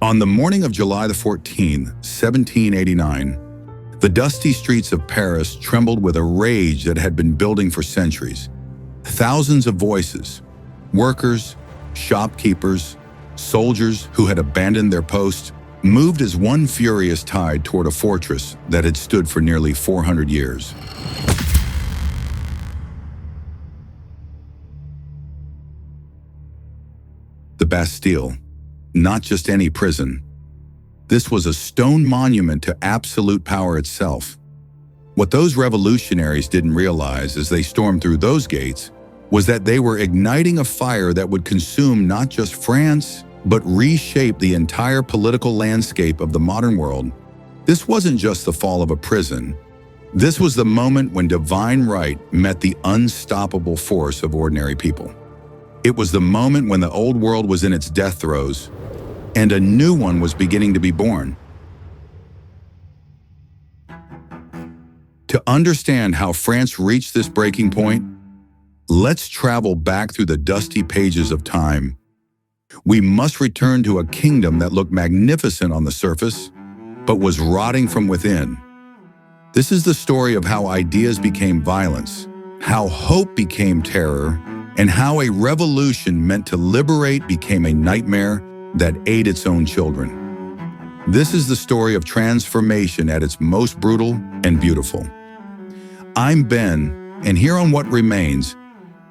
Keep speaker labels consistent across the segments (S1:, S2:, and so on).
S1: On the morning of July the 14th, 1789, the dusty streets of Paris trembled with a rage that had been building for centuries. Thousands of voices, workers, shopkeepers, soldiers who had abandoned their posts, moved as one furious tide toward a fortress that had stood for nearly 400 years. The Bastille, not just any prison. This was a stone monument to absolute power itself. What those revolutionaries didn't realize as they stormed through those gates was that they were igniting a fire that would consume not just France, but reshape the entire political landscape of the modern world. This wasn't just the fall of a prison. This was the moment when divine right met the unstoppable force of ordinary people. It was the moment when the old world was in its death throes, and a new one was beginning to be born. To understand how France reached this breaking point, let's travel back through the dusty pages of time. We must return to a kingdom that looked magnificent on the surface, but was rotting from within. This is the story of how ideas became violence, how hope became terror, and how a revolution meant to liberate became a nightmare that ate its own children. This is the story of transformation at its most brutal and beautiful. I'm Ben, and here on What Remains,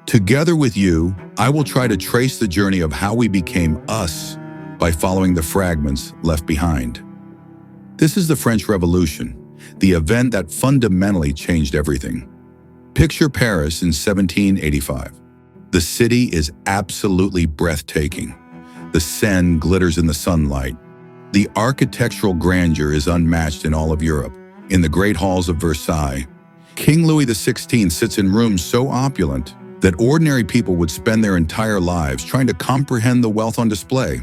S1: together with you, I will try to trace the journey of how we became us by following the fragments left behind. This is the French Revolution, the event that fundamentally changed everything. Picture Paris in 1785. The city is absolutely breathtaking. The Seine glitters in the sunlight. The architectural grandeur is unmatched in all of Europe. In the great halls of Versailles, King Louis XVI sits in rooms so opulent that ordinary people would spend their entire lives trying to comprehend the wealth on display.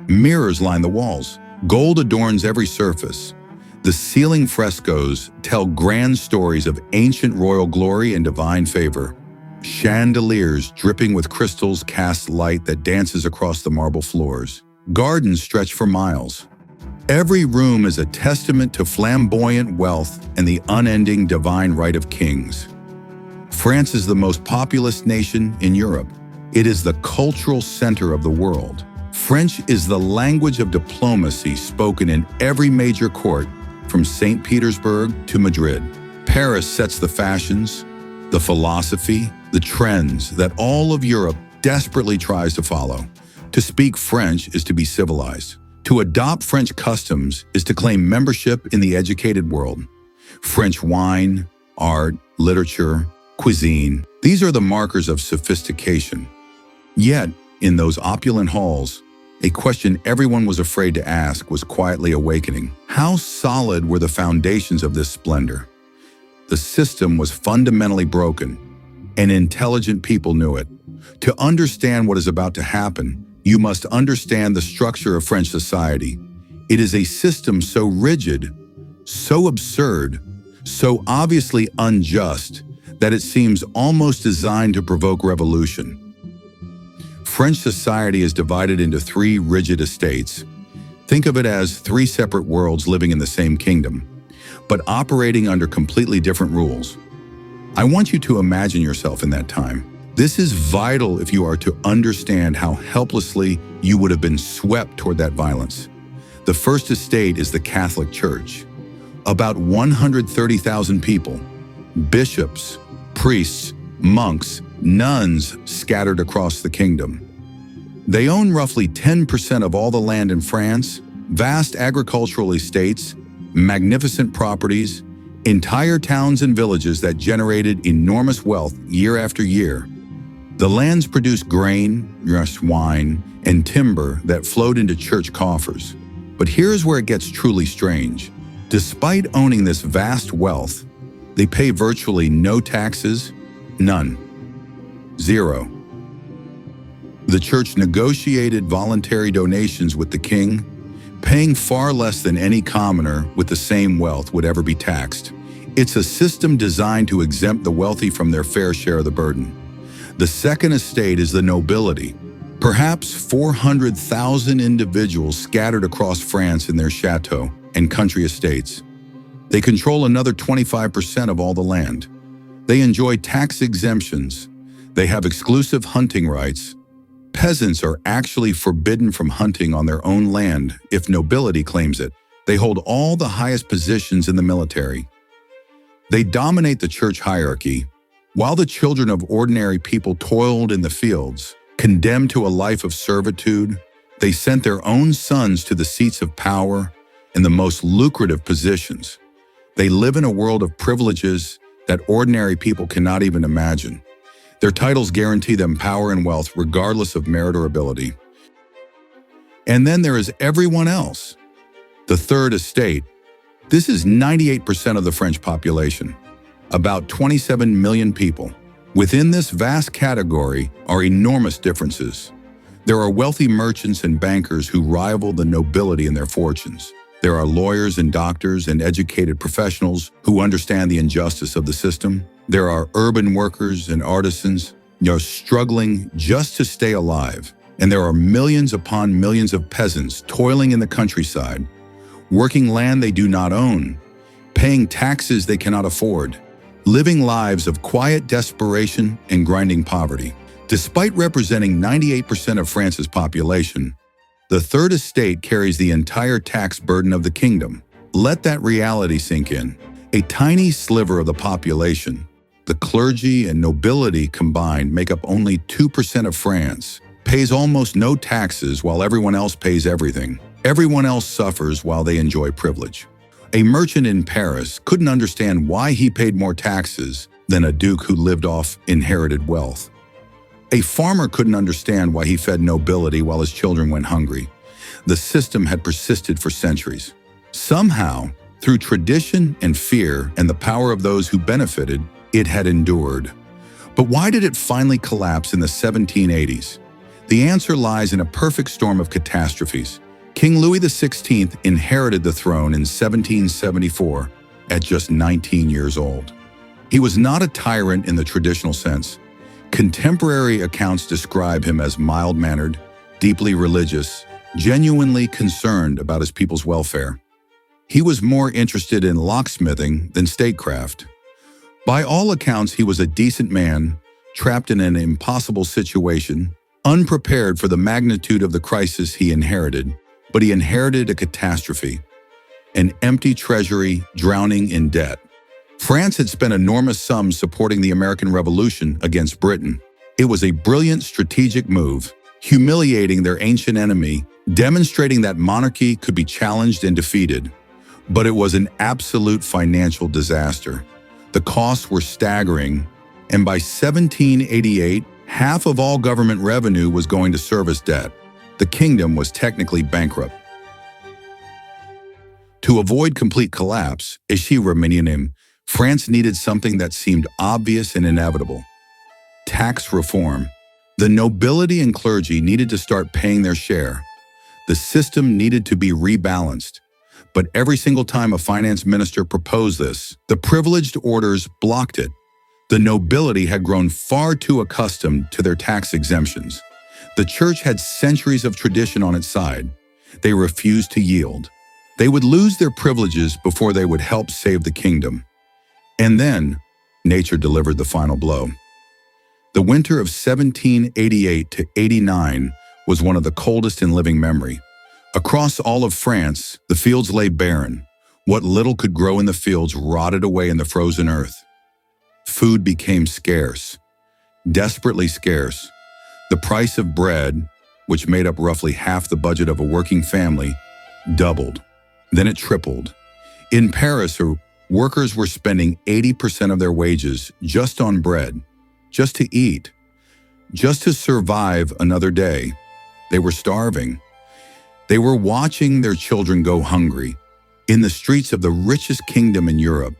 S1: Mirrors line the walls. Gold adorns every surface. The ceiling frescoes tell grand stories of ancient royal glory and divine favor. Chandeliers dripping with crystals cast light that dances across the marble floors. Gardens stretch for miles. Every room is a testament to flamboyant wealth and the unending divine right of kings. France is the most populous nation in Europe. It is the cultural center of the world. French is the language of diplomacy spoken in every major court, from St. Petersburg to Madrid. Paris sets the fashions, the philosophy, the trends that all of Europe desperately tries to follow. To speak French is to be civilized. To adopt French customs is to claim membership in the educated world. French wine, art, literature, cuisine, these are the markers of sophistication. Yet, in those opulent halls, a question everyone was afraid to ask was quietly awakening. How solid were the foundations of this splendor? The system was fundamentally broken, and intelligent people knew it. To understand what is about to happen, you must understand the structure of French society. It is a system so rigid, so absurd, so obviously unjust, that it seems almost designed to provoke revolution. French society is divided into three rigid estates. Think of it as three separate worlds living in the same kingdom, but operating under completely different rules. I want you to imagine yourself in that time. This is vital if you are to understand how helplessly you would have been swept toward that violence. The first estate is the Catholic Church. About 130,000 people, bishops, priests, monks, nuns scattered across the kingdom. They own roughly 10% of all the land in France, vast agricultural estates, magnificent properties, entire towns and villages that generated enormous wealth year after year. The lands produced grain, wine, and timber that flowed into church coffers. But here's where it gets truly strange. Despite owning this vast wealth, they pay virtually no taxes, none. Zero. The church negotiated voluntary donations with the king, paying far less than any commoner with the same wealth would ever be taxed. It's a system designed to exempt the wealthy from their fair share of the burden. The second estate is the nobility. Perhaps 400,000 individuals scattered across France in their chateaux and country estates. They control another 25% of all the land. They enjoy tax exemptions. They have exclusive hunting rights. Peasants are actually forbidden from hunting on their own land if nobility claims it. They hold all the highest positions in the military. They dominate the church hierarchy, while the children of ordinary people toiled in the fields, condemned to a life of servitude. They sent their own sons to the seats of power and the most lucrative positions. They live in a world of privileges that ordinary people cannot even imagine. Their titles guarantee them power and wealth regardless of merit or ability. And then there is everyone else. The third estate. This is 98% of the French population, about 27 million people. Within this vast category are enormous differences. There are wealthy merchants and bankers who rival the nobility in their fortunes. There are lawyers and doctors and educated professionals who understand the injustice of the system. There are urban workers and artisans who are struggling just to stay alive. And there are millions upon millions of peasants toiling in the countryside, working land they do not own, paying taxes they cannot afford, living lives of quiet desperation and grinding poverty. Despite representing 98% of France's population, the third estate carries the entire tax burden of the kingdom. Let that reality sink in. A tiny sliver of the population, the clergy and nobility combined make up only 2% of France, pays almost no taxes while everyone else pays everything. Everyone else suffers while they enjoy privilege. A merchant in Paris couldn't understand why he paid more taxes than a duke who lived off inherited wealth. A farmer couldn't understand why he fed nobility while his children went hungry. The system had persisted for centuries. Somehow, through tradition and fear and the power of those who benefited, it had endured. But why did it finally collapse in the 1780s? The answer lies in a perfect storm of catastrophes. King Louis XVI inherited the throne in 1774 at just 19 years old. He was not a tyrant in the traditional sense. Contemporary accounts describe him as mild-mannered, deeply religious, genuinely concerned about his people's welfare. He was more interested in locksmithing than statecraft. By all accounts, he was a decent man, trapped in an impossible situation, unprepared for the magnitude of the crisis he inherited. But he inherited a catastrophe, an empty treasury drowning in debt. France had spent enormous sums supporting the American Revolution against Britain. It was a brilliant strategic move, humiliating their ancient enemy, demonstrating that monarchy could be challenged and defeated. But it was an absolute financial disaster. The costs were staggering, and by 1788, half of all government revenue was going to service debt. The kingdom was technically bankrupt. To avoid complete collapse, France needed something that seemed obvious and inevitable: tax reform. The nobility and clergy needed to start paying their share. The system needed to be rebalanced. But every single time a finance minister proposed this, the privileged orders blocked it. The nobility had grown far too accustomed to their tax exemptions. The church had centuries of tradition on its side. They refused to yield. They would lose their privileges before they would help save the kingdom. And then, nature delivered the final blow. The winter of 1788 to 89 was one of the coldest in living memory. Across all of France, the fields lay barren. What little could grow in the fields rotted away in the frozen earth. Food became scarce, desperately scarce. The price of bread, which made up roughly half the budget of a working family, doubled. Then it tripled. In Paris, workers were spending 80% of their wages just on bread, just to eat, just to survive another day. They were starving. They were watching their children go hungry. In the streets of the richest kingdom in Europe,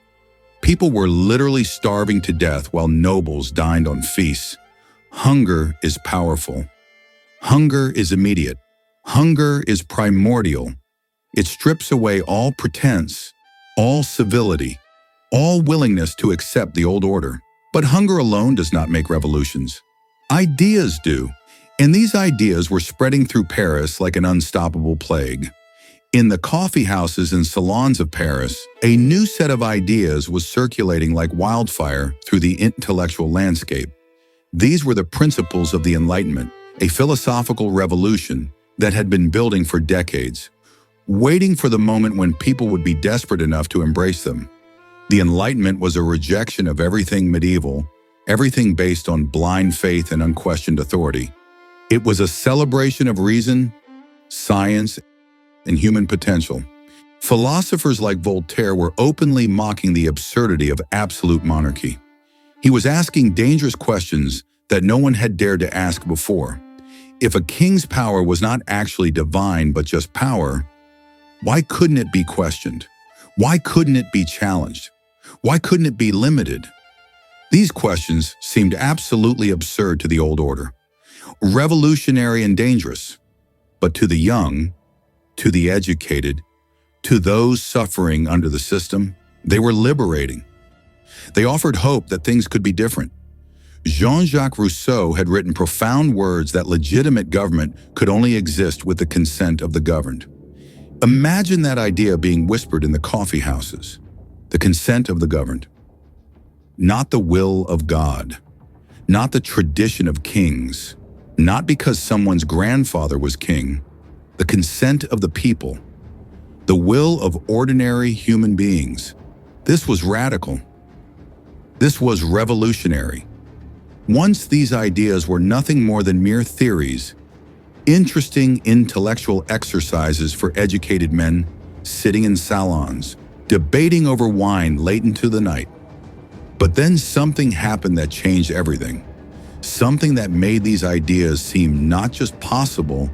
S1: people were literally starving to death while nobles dined on feasts. Hunger is powerful. Hunger is immediate. Hunger is primordial. It strips away all pretense, all civility, all willingness to accept the old order. But hunger alone does not make revolutions. Ideas do. And these ideas were spreading through Paris like an unstoppable plague. In the coffee houses and salons of Paris, a new set of ideas was circulating like wildfire through the intellectual landscape. These were the principles of the Enlightenment, a philosophical revolution that had been building for decades, waiting for the moment when people would be desperate enough to embrace them. The Enlightenment was a rejection of everything medieval, everything based on blind faith and unquestioned authority. It was a celebration of reason, science, and human potential. Philosophers like Voltaire were openly mocking the absurdity of absolute monarchy. He was asking dangerous questions that no one had dared to ask before. If a king's power was not actually divine but just power, why couldn't it be questioned? Why couldn't it be challenged? Why couldn't it be limited? These questions seemed absolutely absurd to the old order, revolutionary and dangerous. But to the young, to the educated, to those suffering under the system, they were liberating. They offered hope that things could be different. Jean-Jacques Rousseau had written profound words that legitimate government could only exist with the consent of the governed. Imagine that idea being whispered in the coffee houses. The consent of the governed. Not the will of God. Not the tradition of kings. Not because someone's grandfather was king. The consent of the people. The will of ordinary human beings. This was radical. This was revolutionary. Once these ideas were nothing more than mere theories, interesting intellectual exercises for educated men sitting in salons, debating over wine late into the night. But then something happened that changed everything. Something that made these ideas seem not just possible,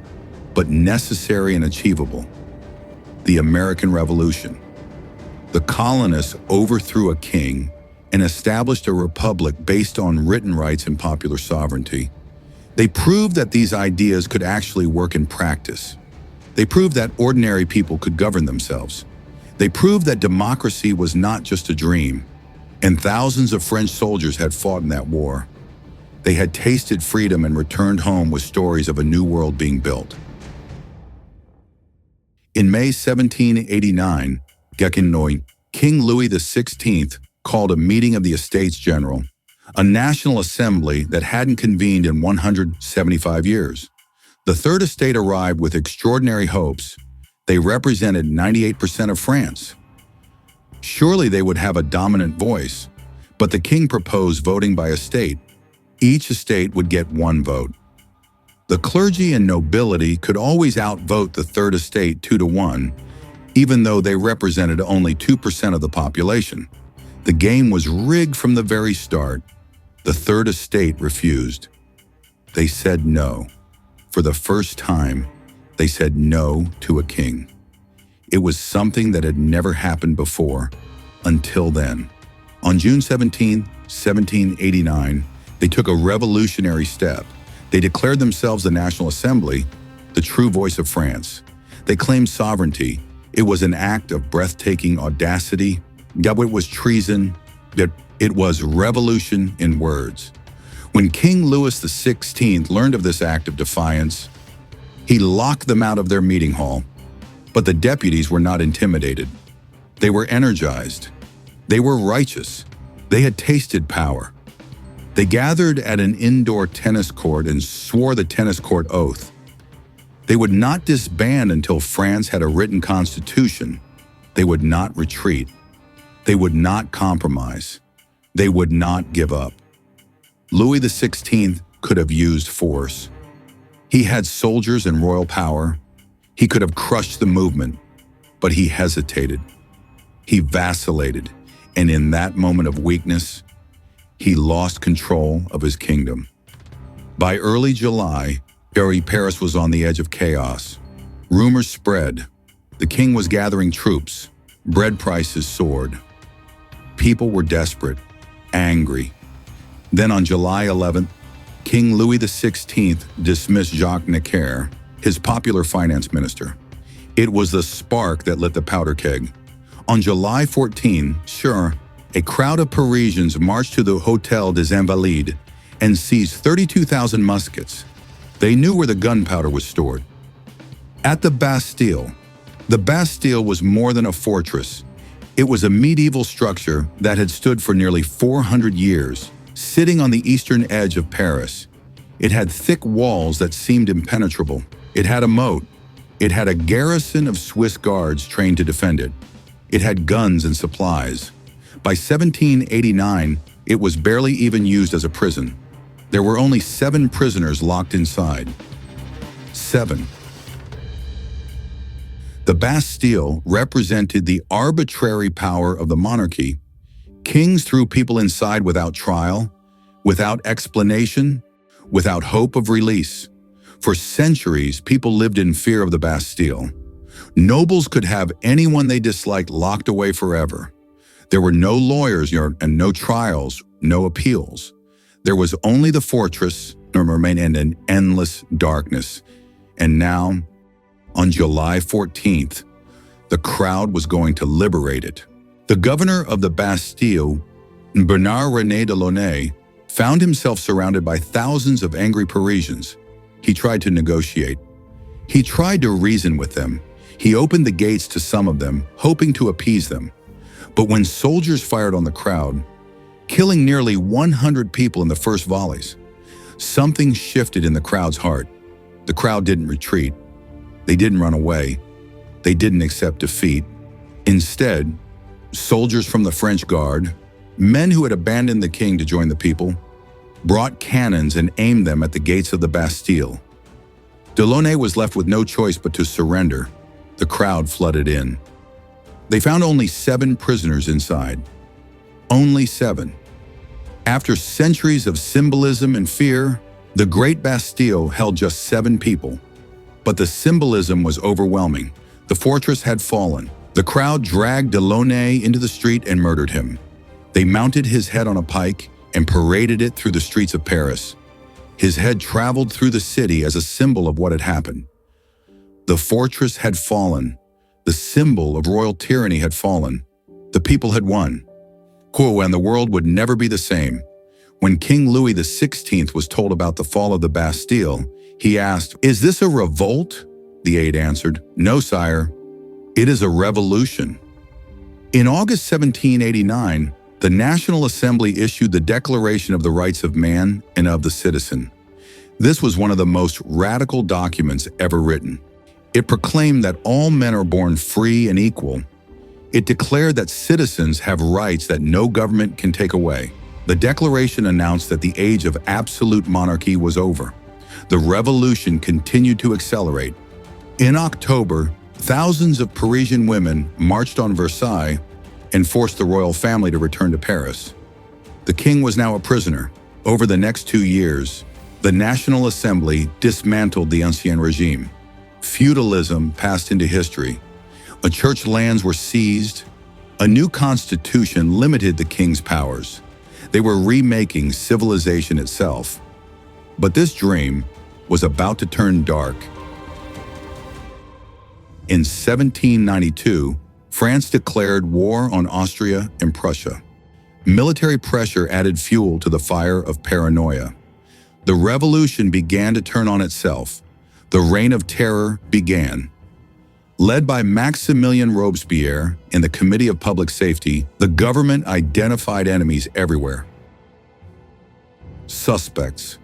S1: but necessary and achievable. The American Revolution. The colonists overthrew a king and established a republic based on written rights and popular sovereignty. They proved that these ideas could actually work in practice. They proved that ordinary people could govern themselves. They proved that democracy was not just a dream, and thousands of French soldiers had fought in that war. They had tasted freedom and returned home with stories of a new world being built. In May 1789, King Louis XVI called a meeting of the Estates General, a national assembly that hadn't convened in 175 years. The Third Estate arrived with extraordinary hopes. They represented 98% of France. Surely they would have a dominant voice, but the king proposed voting by estate. Each estate would get one vote. The clergy and nobility could always outvote the Third Estate 2-1, even though they represented only 2% of the population. The game was rigged from the very start. The Third Estate refused. They said no. For the first time, they said no to a king. It was something that had never happened before, until then. On June 17, 1789, they took a revolutionary step. They declared themselves the National Assembly, the true voice of France. They claimed sovereignty. It was an act of breathtaking audacity. It was treason. It was revolution in words. When King Louis XVI learned of this act of defiance, he locked them out of their meeting hall. But the deputies were not intimidated. They were energized. They were righteous. They had tasted power. They gathered at an indoor tennis court and swore the tennis court oath. They would not disband until France had a written constitution. They would not retreat. They would not compromise. They would not give up. Louis XVI could have used force. He had soldiers and royal power. He could have crushed the movement, but he hesitated. He vacillated, and in that moment of weakness, he lost control of his kingdom. By early July, Paris was on the edge of chaos. Rumors spread. The king was gathering troops. Bread prices soared. People were desperate, angry. Then on July 11th, King Louis XVI dismissed Jacques Necker, his popular finance minister. It was the spark that lit the powder keg. On July 14, a crowd of Parisians marched to the Hôtel des Invalides and seized 32,000 muskets. They knew where the gunpowder was stored. At the Bastille. The Bastille was more than a fortress. It was a medieval structure that had stood for nearly 400 years, sitting on the eastern edge of Paris. It had thick walls that seemed impenetrable. It had a moat. It had a garrison of Swiss guards trained to defend it. It had guns and supplies. By 1789, it was barely even used as a prison. There were only 7 prisoners locked inside. 7. The Bastille represented the arbitrary power of the monarchy. Kings threw people inside without trial, without explanation, without hope of release. For centuries, people lived in fear of the Bastille. Nobles could have anyone they disliked locked away forever. There were no lawyers and no trials, no appeals. There was only the fortress, and remained in an endless darkness. And now, on July 14th, the crowd was going to liberate it. The governor of the Bastille, Bernard-René de Launay, found himself surrounded by thousands of angry Parisians. He tried to negotiate. He tried to reason with them. He opened the gates to some of them, hoping to appease them. But when soldiers fired on the crowd, killing nearly 100 people in the first volleys, something shifted in the crowd's heart. The crowd didn't retreat. They didn't run away. They didn't accept defeat. Instead, soldiers from the French Guard, men who had abandoned the king to join the people, brought cannons and aimed them at the gates of the Bastille. Delaunay was left with no choice but to surrender. The crowd flooded in. They found only 7 prisoners inside. Only 7. After centuries of symbolism and fear, the Great Bastille held just 7 people. But the symbolism was overwhelming. The fortress had fallen. The crowd dragged Delaunay into the street and murdered him. They mounted his head on a pike and paraded it through the streets of Paris. His head traveled through the city as a symbol of what had happened. The fortress had fallen. The symbol of royal tyranny had fallen. The people had won. And the world would never be the same. When King Louis XVI was told about the fall of the Bastille, he asked, "Is this a revolt?" The aide answered, "No, sire. It is a revolution." In August 1789, the National Assembly issued the Declaration of the Rights of Man and of the Citizen. This was one of the most radical documents ever written. It proclaimed that all men are born free and equal. It declared that citizens have rights that no government can take away. The Declaration announced that the age of absolute monarchy was over. The revolution continued to accelerate. In October, thousands of Parisian women marched on Versailles and forced the royal family to return to Paris. The king was now a prisoner. Over the next 2 years, the National Assembly dismantled the Ancien regime. Feudalism passed into history. Church lands were seized. A new constitution limited the king's powers. They were remaking civilization itself. But this dream was about to turn dark. In 1792, France declared war on Austria and Prussia. Military pressure added fuel to the fire of paranoia. The revolution began to turn on itself. The reign of terror began. Led by Maximilien Robespierre and the Committee of Public Safety, the government identified enemies everywhere. Suspects,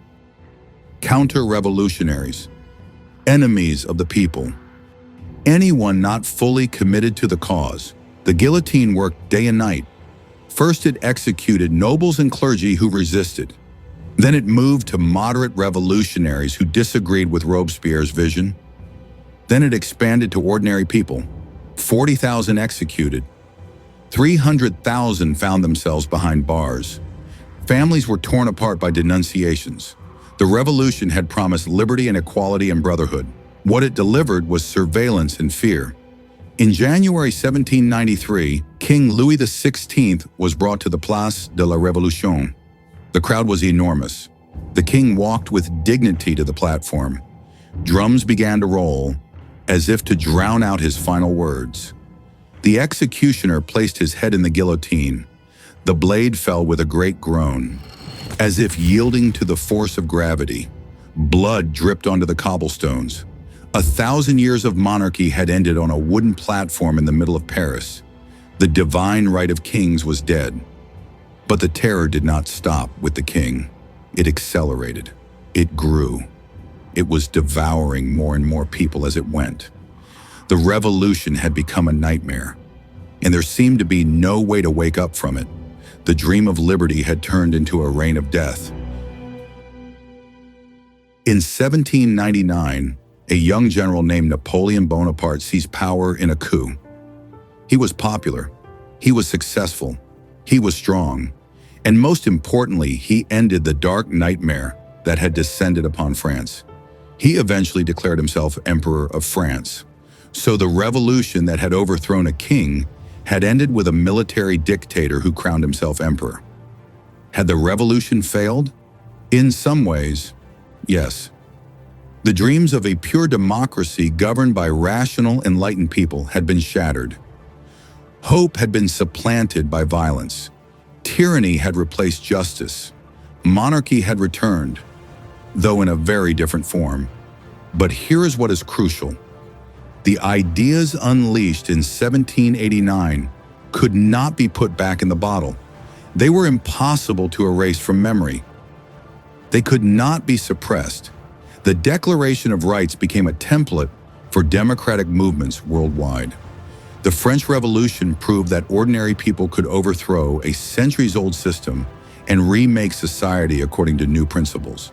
S1: counter-revolutionaries, enemies of the people. Anyone not fully committed to the cause. The guillotine worked day and night. First, it executed nobles and clergy who resisted. Then it moved to moderate revolutionaries who disagreed with Robespierre's vision. Then it expanded to ordinary people. 40,000 executed. 300,000 found themselves behind bars. Families were torn apart by denunciations. The revolution had promised liberty and equality and brotherhood. What it delivered was surveillance and fear. In January 1793, King Louis XVI was brought to the Place de la Révolution. The crowd was enormous. The king walked with dignity to the platform. Drums began to roll, as if to drown out his final words. The executioner placed his head in the guillotine. The blade fell with a great groan, as if yielding to the force of gravity. Blood dripped onto the cobblestones. 1,000 years of monarchy had ended on a wooden platform in the middle of Paris. The divine right of kings was dead. But the terror did not stop with the king. It accelerated. It grew. It was devouring more and more people as it went. The revolution had become a nightmare, and there seemed to be no way to wake up from it. The dream of liberty had turned into a reign of death. In 1799, a young general named Napoleon Bonaparte seized power in a coup. He was popular, he was successful, he was strong, and most importantly, he ended the dark nightmare that had descended upon France. He eventually declared himself Emperor of France. So the revolution that had overthrown a king had ended with a military dictator who crowned himself emperor. Had the revolution failed? In some ways, yes. The dreams of a pure democracy governed by rational, enlightened people had been shattered. Hope had been supplanted by violence. Tyranny had replaced justice. Monarchy had returned, though in a very different form. But here is what is crucial. The ideas unleashed in 1789 could not be put back in the bottle. They were impossible to erase from memory. They could not be suppressed. The Declaration of Rights became a template for democratic movements worldwide. The French Revolution proved that ordinary people could overthrow a centuries-old system and remake society according to new principles.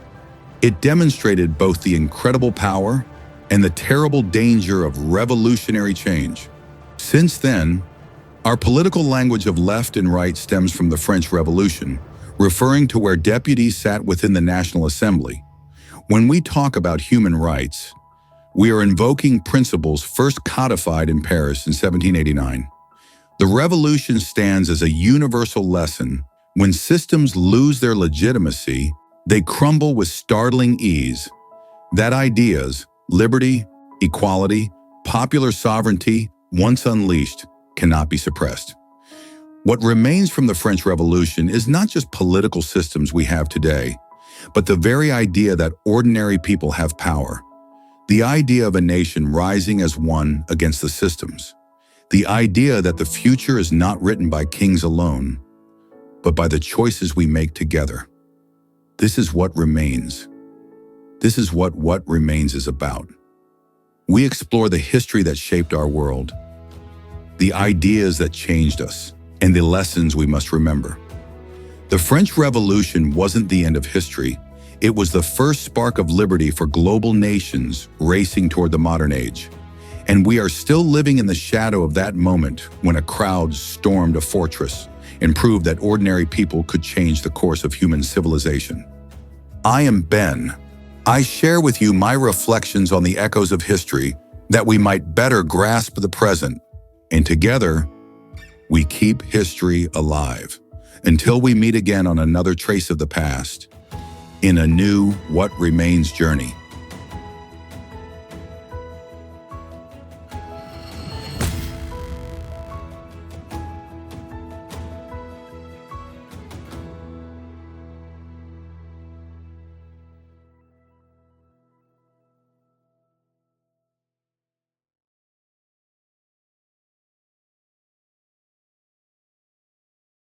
S1: It demonstrated both the incredible power and the terrible danger of revolutionary change. Since then, our political language of left and right stems from the French Revolution, referring to where deputies sat within the National Assembly. When we talk about human rights, we are invoking principles first codified in Paris in 1789. The revolution stands as a universal lesson. When systems lose their legitimacy, they crumble with startling ease. That ideas, liberty, equality, popular sovereignty, once unleashed, cannot be suppressed. What remains from the French Revolution is not just political systems we have today, but the very idea that ordinary people have power. The idea of a nation rising as one against the systems. The idea that the future is not written by kings alone, but by the choices we make together. This is what remains. This is what remains is about. We explore the history that shaped our world, the ideas that changed us, and the lessons we must remember. The French Revolution wasn't the end of history. It was the first spark of liberty for global nations racing toward the modern age. And we are still living in the shadow of that moment when a crowd stormed a fortress and proved that ordinary people could change the course of human civilization. I am Ben. I share with you my reflections on the echoes of history that we might better grasp the present, and together, we keep history alive until we meet again on another trace of the past in a new What Remains journey.